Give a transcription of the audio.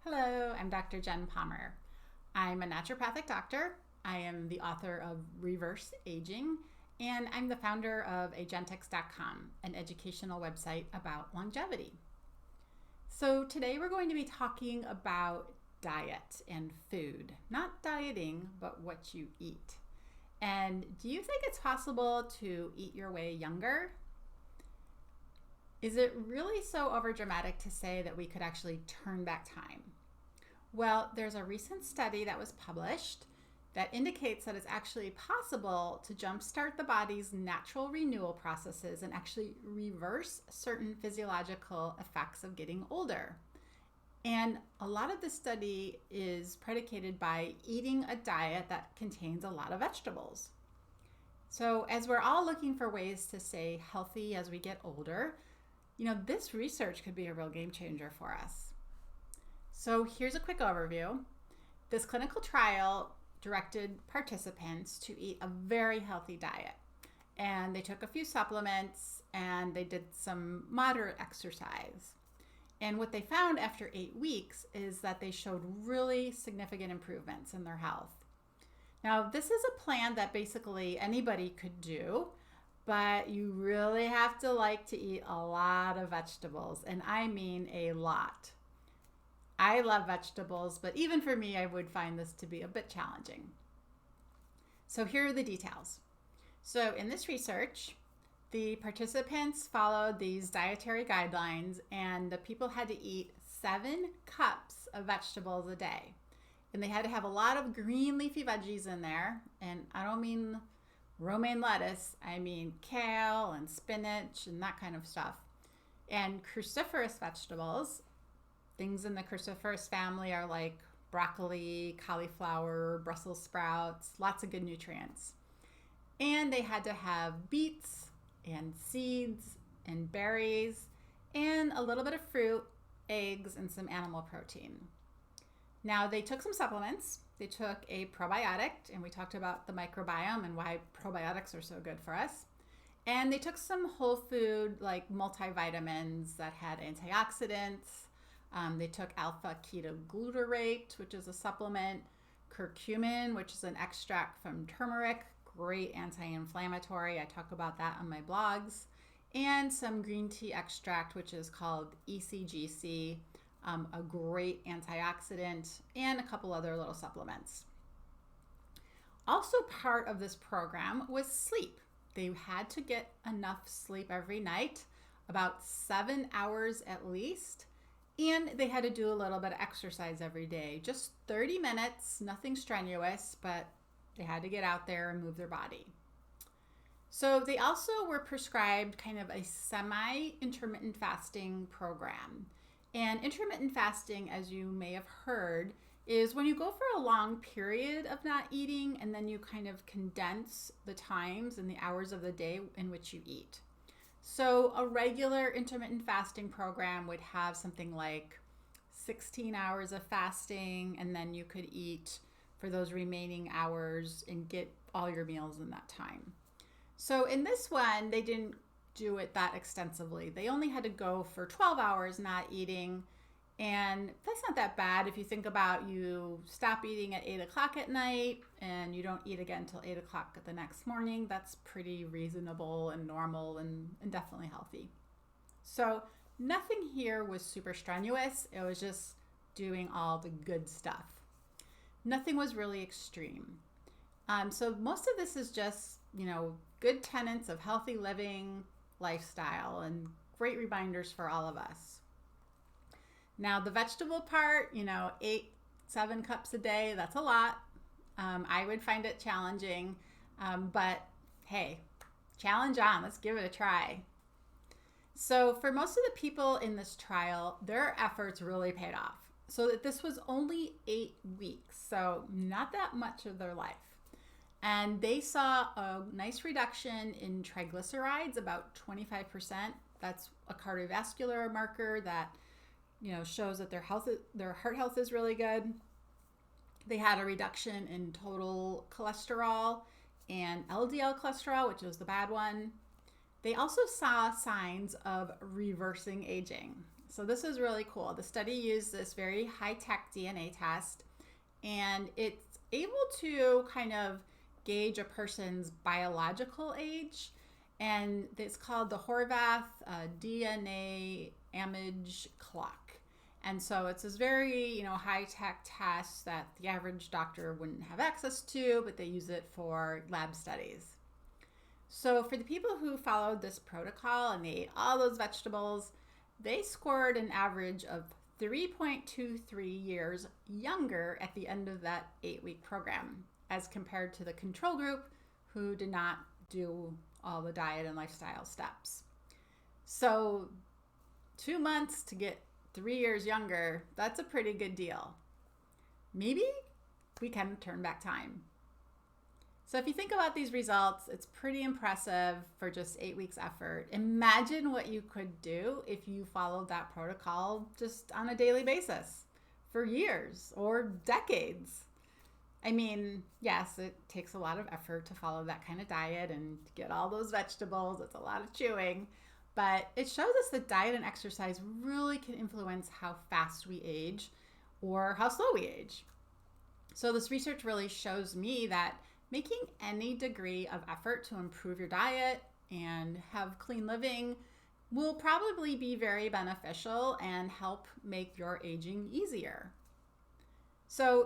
Hello, I'm Dr. Jen Palmer. I'm a naturopathic doctor. I am the author of Reverse Aging, and I'm the founder of agentex.com, an educational website about longevity. So today we're going to be talking about diet and food, not dieting, but what you eat. And do you think it's possible to eat your way younger? Is it really so overdramatic to say that we could actually turn back time? Well, there's a recent study that was published that indicates that it's actually possible to jumpstart the body's natural renewal processes and actually reverse certain physiological effects of getting older. And a lot of the study is predicated by eating a diet that contains a lot of vegetables. So as we're all looking for ways to stay healthy as we get older, this research could be a real game changer for us. So here's a quick overview. This clinical trial directed participants to eat a very healthy diet. And they took a few supplements and they did some moderate exercise. And what they found after 8 weeks is that they showed really significant improvements in their health. Now, this is a plan that basically anybody could do, but you really have to like to eat a lot of vegetables, and I mean a lot. I love vegetables, but even for me, I would find this to be a bit challenging. So here are the details. So in this research, the participants followed these dietary guidelines, and the people had to eat 7 cups of vegetables a day. And they had to have a lot of green leafy veggies in there. And I don't mean romaine lettuce, I mean kale and spinach and that kind of stuff. And cruciferous vegetables, things in the cruciferous family are like broccoli, cauliflower, Brussels sprouts, lots of good nutrients. And they had to have beets and seeds and berries and a little bit of fruit, eggs, and some animal protein. Now they took some supplements. They took a probiotic, and we talked about the microbiome and why probiotics are so good for us. And they took some whole food like multivitamins that had antioxidants. They took alpha ketoglutarate, which is a supplement, curcumin, which is an extract from turmeric, great anti-inflammatory. I talk about that on my blogs, and some green tea extract, which is called ECGC, a great antioxidant, and a couple other little supplements. Also part of this program was sleep. They had to get enough sleep every night, about 7 hours at least. And they had to do a little bit of exercise every day, just 30 minutes, nothing strenuous, but they had to get out there and move their body. So they also were prescribed kind of a semi-intermittent fasting program. And intermittent fasting, as you may have heard, is when you go for a long period of not eating and then you kind of condense the times and the hours of the day in which you eat. So a regular intermittent fasting program would have something like 16 hours of fasting, and then you could eat for those remaining hours and get all your meals in that time. So in this one, they didn't do it that extensively. They only had to go for 12 hours not eating, and that's not that bad if you think about you stop eating at 8 o'clock at night and you don't eat again until 8 o'clock the next morning. That's pretty reasonable and normal and definitely healthy. So nothing here was super strenuous. It was just doing all the good stuff. Nothing was really extreme. So most of this is just, good tenets of healthy living, lifestyle, and great reminders for all of us. Now the vegetable part, 7 cups a day, that's a lot. I would find it challenging, but hey, challenge on, let's give it a try. So for most of the people in this trial, their efforts really paid off. So that this was only 8 weeks, so not that much of their life. And they saw a nice reduction in triglycerides, about 25%. That's a cardiovascular marker that shows that their heart health is really good. They had a reduction in total cholesterol and LDL cholesterol, which was the bad one. They also saw signs of reversing aging. So this is really cool. The study used this very high-tech DNA test, and it's able to kind of gauge a person's biological age, and it's called the Horvath DNA image clock. And so it's this very, high-tech test that the average doctor wouldn't have access to, but they use it for lab studies. So for the people who followed this protocol and they ate all those vegetables, they scored an average of 3.23 years younger at the end of that 8-week program, as compared to the control group who did not do all the diet and lifestyle steps. So 2 months to get 3 years younger, that's a pretty good deal. Maybe we can turn back time. So if you think about these results, it's pretty impressive for just 8 weeks effort. Imagine what you could do if you followed that protocol just on a daily basis for years or decades. I mean, yes, it takes a lot of effort to follow that kind of diet and get all those vegetables. It's a lot of chewing, but it shows us that diet and exercise really can influence how fast we age or how slow we age. So this research really shows me that making any degree of effort to improve your diet and have clean living will probably be very beneficial and help make your aging easier. So